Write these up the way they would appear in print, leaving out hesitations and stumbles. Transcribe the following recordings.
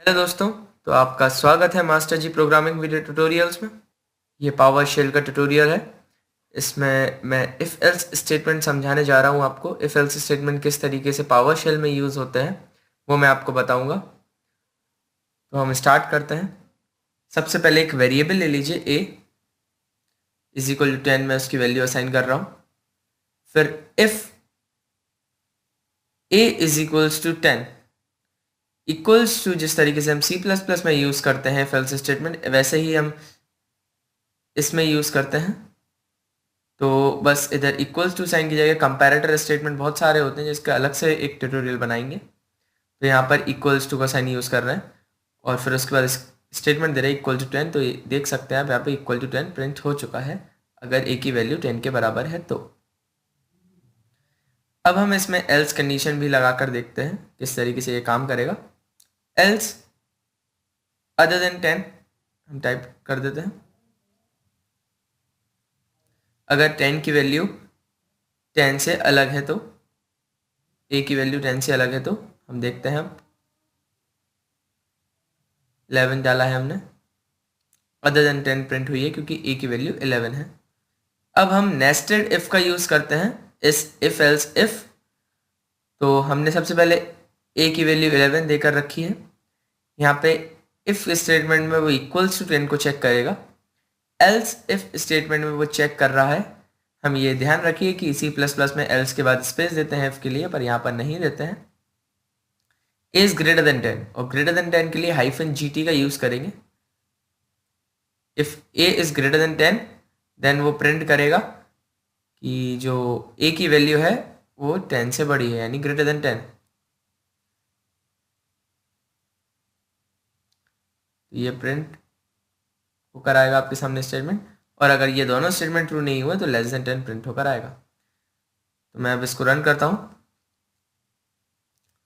Hello दोस्तों। तो आपका स्वागत है मास्टर जी प्रोग्रामिंग वीडियो ट्यूटोरियल्स में। ये पावर शेल का ट्यूटोरियल है। इसमें मैं इफ़ एल्स स्टेटमेंट समझाने जा रहा हूँ आपको। इफ़ एल्स स्टेटमेंट किस तरीके से पावर शेल में यूज़ होते हैं वो मैं आपको बताऊँगा। तो हम स्टार्ट करते हैं। सबसे पहले एक वेरिएबल ले लीजिए a इज इक्वल टू 10, मैं उसकी वैल्यू असाइन कर रहा हूँ। फिर if a is equals to 10 equals to, जिस तरीके से हम C++ में यूज़ करते हैं इफ एल्स स्टेटमेंट, वैसे ही हम इसमें यूज़ करते हैं। तो बस इधर इक्वल्स टू साइन की जगह कंपैरेटर स्टेटमेंट बहुत सारे होते हैं जिसका अलग से एक ट्यूटोरियल बनाएंगे। तो यहाँ पर इक्वल्स टू का साइन यूज़ कर रहे हैं और फिर उसके बाद स्टेटमेंट दे रहे हैं इक्वल टू 10। तो ये देख सकते हैं आप, यहाँ पे इक्वल टू 10 प्रिंट हो चुका है अगर ए की वैल्यू 10 के बराबर है तो। अब हम इसमें एल्स कंडीशन भी लगा कर देखते हैं किस तरीके से ये काम करेगा। एल्स अदर देन 10 हम टाइप कर देते हैं। अगर 10 की वैल्यू 10 से अलग है तो, ए की वैल्यू 10 से अलग है तो हम देखते हैं। अब 11 डाला है हमने, अदर देन 10 प्रिंट हुई है क्योंकि ए की वैल्यू 11 है। अब हम नेस्टेड इफ का यूज करते हैं इस इफ एल्स इफ। तो हमने सबसे पहले ए की वैल्यू 11 देकर रखी है। यहाँ पे इफ स्टेटमेंट में वो इक्वल्स टू 10 को चेक करेगा, एल्स इफ स्टेटमेंट में वो चेक कर रहा है। हम ये ध्यान रखिए कि C++ में एल्स के बाद स्पेस देते हैं इफ के लिए, पर यहाँ पर नहीं देते हैं। ए इज ग्रेटर देन 10 और ग्रेटर देन 10 के लिए -GT का यूज करेंगे। If a is greater than 10 then वो प्रिंट करेगा कि जो ए की वैल्यू है वो 10 से बड़ी है, यानी ग्रेटर देन 10। तो ये प्रिंट होकर आएगा आपके सामने स्टेटमेंट, और अगर ये दोनों स्टेटमेंट ट्रू नहीं हुए तो लेस देन 10 प्रिंट होकर आएगा। तो मैं अब इसको रन करता हूँ।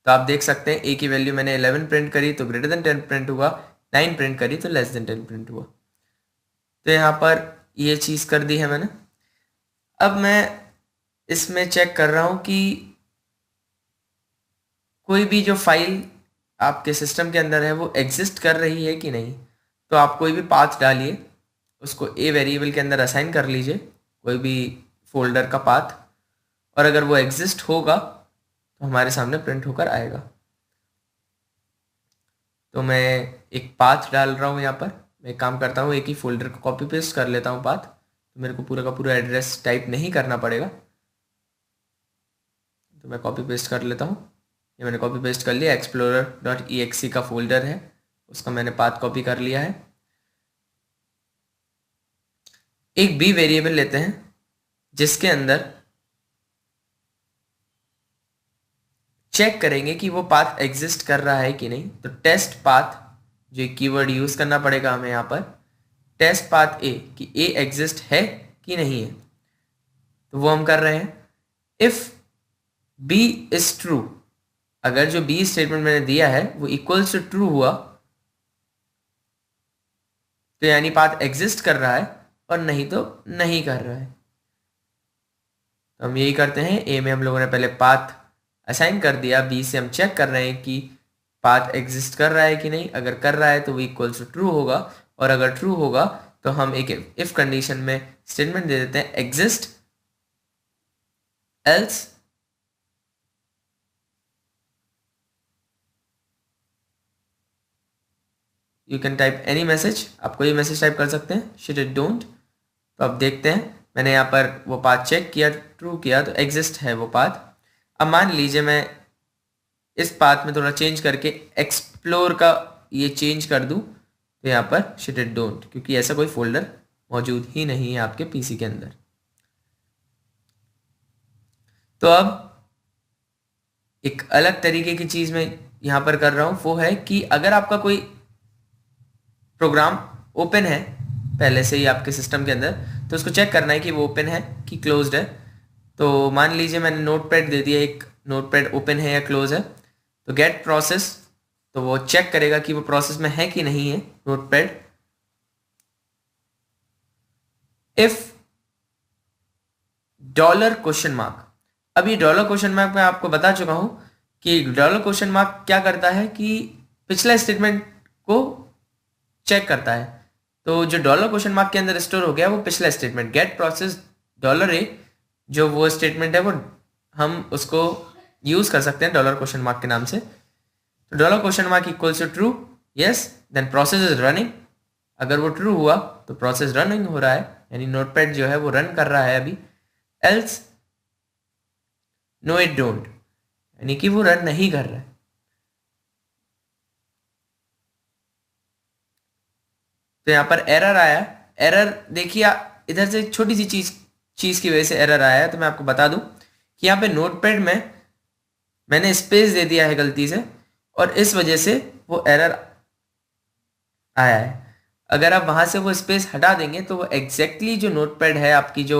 तो आप देख सकते हैं ए की वैल्यू मैंने 11 प्रिंट करी तो ग्रेटर देन 10 प्रिंट हुआ, 9 प्रिंट करी तो लेस देन 10 प्रिंट हुआ। तो यहाँ पर ये चीज़ कर दी है मैंने। अब मैं इसमें चेक कर रहा हूँ कि कोई भी जो फाइल आपके सिस्टम के अंदर है वो एग्जिस्ट कर रही है कि नहीं। तो आप कोई भी पाथ डालिए, उसको ए वेरिएबल के अंदर असाइन कर लीजिए, कोई भी फोल्डर का पाथ, और अगर वो एग्जिस्ट होगा तो हमारे सामने प्रिंट होकर आएगा। तो मैं एक पाथ डाल रहा हूँ यहाँ पर। मैं एक काम करता हूँ, एक ही फोल्डर को कॉपी पेस्ट कर लेता हूँ पाथ, तो मेरे को पूरा का पूरा एड्रेस टाइप नहीं करना पड़ेगा। तो मैं कॉपी पेस्ट कर लेता हूँ। ये मैंने कॉपी पेस्ट कर लिया। explorer.exe का फोल्डर है, उसका मैंने पाथ कॉपी कर लिया है। एक बी वेरिएबल लेते हैं जिसके अंदर चेक करेंगे कि वो पाथ एग्जिस्ट कर रहा है कि नहीं। तो टेस्ट पाथ, जो कीवर्ड यूज करना पड़ेगा हमें यहाँ पर, टेस्ट पाथ ए, कि ए एग्जिस्ट है कि नहीं है। तो वो हम कर रहे हैं। इफ बी इज ट्रू, अगर जो बी स्टेटमेंट मैंने दिया है वो इक्वल्स टू ट्रू हुआ तो यानी पाथ एग्जिस्ट कर रहा है, और नहीं तो नहीं कर रहा है। तो हम यही करते हैं। ए में हम लोगों ने पहले पाथ असाइन कर दिया, बी से हम चेक कर रहे हैं कि पाथ एग्जिस्ट कर रहा है कि नहीं। अगर कर रहा है तो वो इक्वल्स टू ट्रू होगा, और अगर ट्रू होगा तो हम एक इफ कंडीशन में स्टेटमेंट दे देते हैं exist else you can type any message. आप कोई मैसेज टाइप कर सकते हैं, शिट इट डोंट। तो अब देखते हैं, मैंने यहाँ पर वो पाथ चेक किया, ट्रू किया, तो एग्जिस्ट है वो पाथ। अब मान लीजिए मैं इस पाथ में थोड़ा चेंज करके एक्सप्लोर का ये चेंज कर दूं, तो यहाँ पर शिट इट डोंट, क्योंकि ऐसा कोई फोल्डर मौजूद ही नहीं है आपके पीसी के अंदर। तो अब एक अलग तरीके की चीज़ मैं यहाँ पर कर रहा हूँ, वो है कि अगर आपका कोई प्रोग्राम ओपन है पहले से ही आपके सिस्टम के अंदर, तो उसको चेक करना है कि वो ओपन है कि क्लोज्ड है। तो मान लीजिए मैंने नोटपैड दे दिया, एक नोटपैड ओपन है या क्लोज है। तो गेट प्रोसेस, तो वो चेक करेगा कि वो प्रोसेस में है कि नहीं है नोटपैड। इफ $? अब ये $? मैं आपको बता चुका हूं कि $? क्या करता है कि पिछला स्टेटमेंट को चेक करता है। तो जो डॉलर क्वेश्चन मार्क के अंदर स्टोर हो गया वो पिछला स्टेटमेंट गेट प्रोसेस डॉलर ए, जो वो स्टेटमेंट है वो हम उसको यूज कर सकते हैं डॉलर क्वेश्चन मार्क के नाम से। तो dollar question mark equals to true, yes, then process is running. अगर वो ट्रू हुआ तो प्रोसेस रनिंग हो रहा है, यानी नोटपैड जो है वो रन कर रहा है अभी। एल्स नो इट डोंट, यानी कि वो रन नहीं कर रहा है। तो यहाँ पर एरर आया। एरर देखिए, इधर से छोटी सी चीज की वजह से एरर आया है। तो मैं आपको बता दूं कि यहाँ पे नोटपैड में मैंने स्पेस दे दिया है गलती से, और इस वजह से वो एरर आया है। अगर आप वहां से वो स्पेस हटा देंगे तो वो एग्जैक्टली जो नोटपैड है, आपकी जो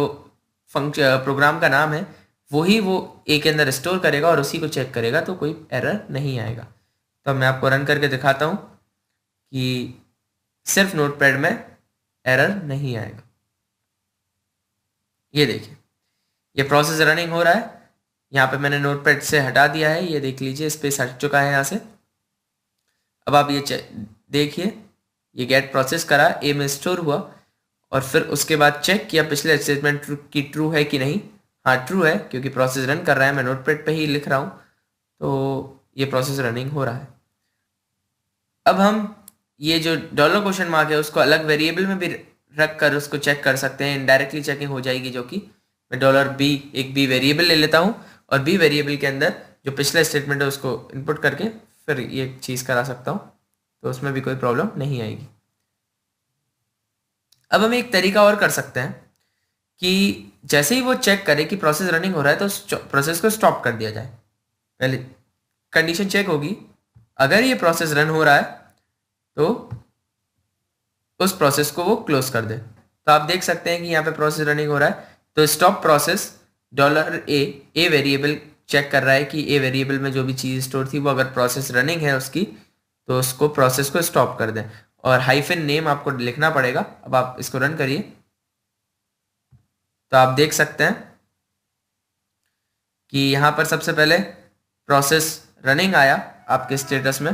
फंक्शन प्रोग्राम का नाम है, वही वो ए के अंदर स्टोर करेगा और उसी को चेक करेगा, तो कोई एरर नहीं आएगा। तो मैं आपको रन करके दिखाता हूँ कि सिर्फ नोटपैड में एरर नहीं आएगा। ये देखिए, ये प्रोसेस रनिंग हो रहा है। यहाँ पे मैंने नोटपैड से हटा दिया है, ये देख लीजिए स्पेस हट चुका है यहाँ से। अब आप ये देखिए, ये गेट प्रोसेस करा, ए में स्टोर हुआ, और फिर उसके बाद चेक किया पिछले स्टेटमेंट की ट्रू है कि नहीं। हाँ ट्रू है, क्योंकि प्रोसेस रन कर रहा है, मैं नोटपैड पे ही लिख रहा हूँ, तो ये प्रोसेस रनिंग हो रहा है। अब हम ये जो डॉलर क्वेश्चन मार्क है उसको अलग वेरिएबल में भी रख कर उसको चेक कर सकते हैं, इनडायरेक्टली चेकिंग हो जाएगी, जो कि मैं डॉलर बी, एक बी वेरिएबल ले लेता हूँ, और बी वेरिएबल के अंदर जो पिछला स्टेटमेंट है उसको इनपुट करके फिर ये चीज़ करा सकता हूँ, तो उसमें भी कोई प्रॉब्लम नहीं आएगी। अब हम एक तरीका और कर सकते हैं कि जैसे ही वो चेक करे कि प्रोसेस रनिंग हो रहा है तो प्रोसेस को स्टॉप कर दिया जाए। पहले कंडीशन चेक होगी, अगर ये प्रोसेस रन हो रहा है तो उस प्रोसेस को वो क्लोज कर दे। तो आप देख सकते हैं कि यहाँ पे प्रोसेस रनिंग हो रहा है, तो stop process dollar a variable check कर रहा है कि ए वेरिएबल में जो भी चीज़ स्टोर थी वो अगर प्रोसेस रनिंग है उसकी, तो उसको प्रोसेस को स्टॉप कर दें। और हाइफन नेम आपको लिखना पड़ेगा। अब आप इसको रन करिए तो आप देख सकते हैं कि यहाँ पर सबसे पहले प्रोसेस रनिंग आया आपके स्टेटस में।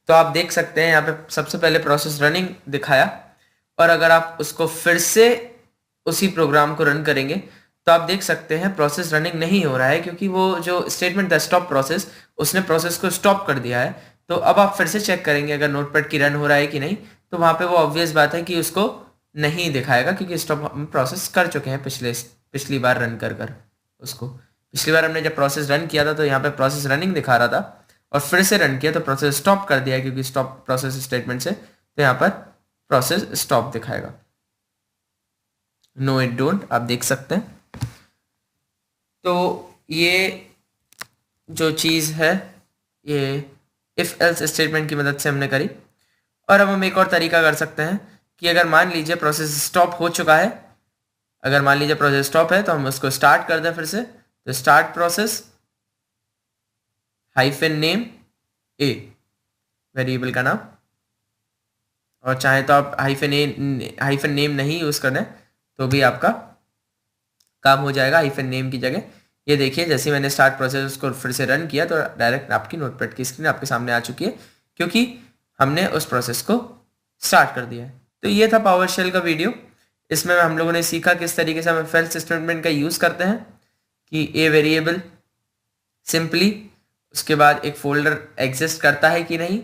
तो आप देख सकते हैं यहाँ पे सबसे पहले प्रोसेस रनिंग दिखाया, और अगर आप उसको फिर से उसी प्रोग्राम को रन करेंगे तो आप देख सकते हैं प्रोसेस रनिंग नहीं हो रहा है, क्योंकि वो जो स्टेटमेंट था स्टॉप प्रोसेस, उसने प्रोसेस को स्टॉप कर दिया है। तो अब आप फिर से चेक करेंगे अगर नोटपैड की रन हो रहा है कि नहीं, तो वहाँ पे वो ऑब्वियस बात है कि उसको नहीं दिखाएगा, क्योंकि स्टॉप हम प्रोसेस कर चुके हैं पिछली बार रन कर उसको। पिछली बार हमने जब प्रोसेस रन किया था तो यहाँ पे प्रोसेस रनिंग दिखा रहा था, और फिर से रन किया तो प्रोसेस स्टॉप कर दिया, क्योंकि स्टॉप प्रोसेस स्टेटमेंट से, तो यहाँ पर प्रोसेस स्टॉप दिखाएगा। नो इट डोंट आप देख सकते हैं। तो ये जो चीज़ है ये इफ एल्स स्टेटमेंट की मदद से हमने करी। और अब हम एक और तरीका कर सकते हैं कि अगर मान लीजिए प्रोसेस स्टॉप हो चुका है, अगर मान लीजिए प्रोसेस स्टॉप है तो हम उसको स्टार्ट कर दें फिर से। तो start process hyphen name a variable का नाम, और चाहे तो आप हाइफन नेम नहीं यूज़ कर दें तो भी आपका काम हो जाएगा हाइफन नेम की जगह। ये देखिए, जैसे मैंने स्टार्ट प्रोसेस उसको फिर से रन किया तो डायरेक्ट आपकी नोटपैड की स्क्रीन आपके सामने आ चुकी है, क्योंकि हमने उस प्रोसेस को स्टार्ट कर दिया है। तो ये था पावर शेल का वीडियो। इसमें हम लोगों ने सीखा किस तरीके से हम इफ एल्स स्टेटमेंट का यूज़ करते हैं, कि ए वेरिएबल सिंपली उसके बाद एक फोल्डर एग्जिस्ट करता है कि नहीं,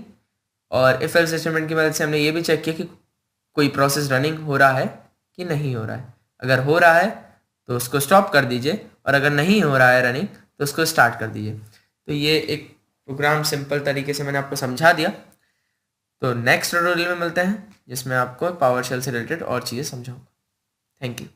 और इफ एल्स स्टेटमेंट की मदद से हमने ये भी चेक किया कि कोई प्रोसेस रनिंग हो रहा है कि नहीं हो रहा है। अगर हो रहा है तो उसको स्टॉप कर दीजिए, और अगर नहीं हो रहा है रनिंग तो उसको स्टार्ट कर दीजिए। तो ये एक प्रोग्राम सिंपल तरीके से मैंने आपको समझा दिया। तो नेक्स्ट ट्यूटोरियल में मिलते हैं जिसमें आपको पावर शेल से रिलेटेड और चीज़ें समझाऊंगा। Thank you.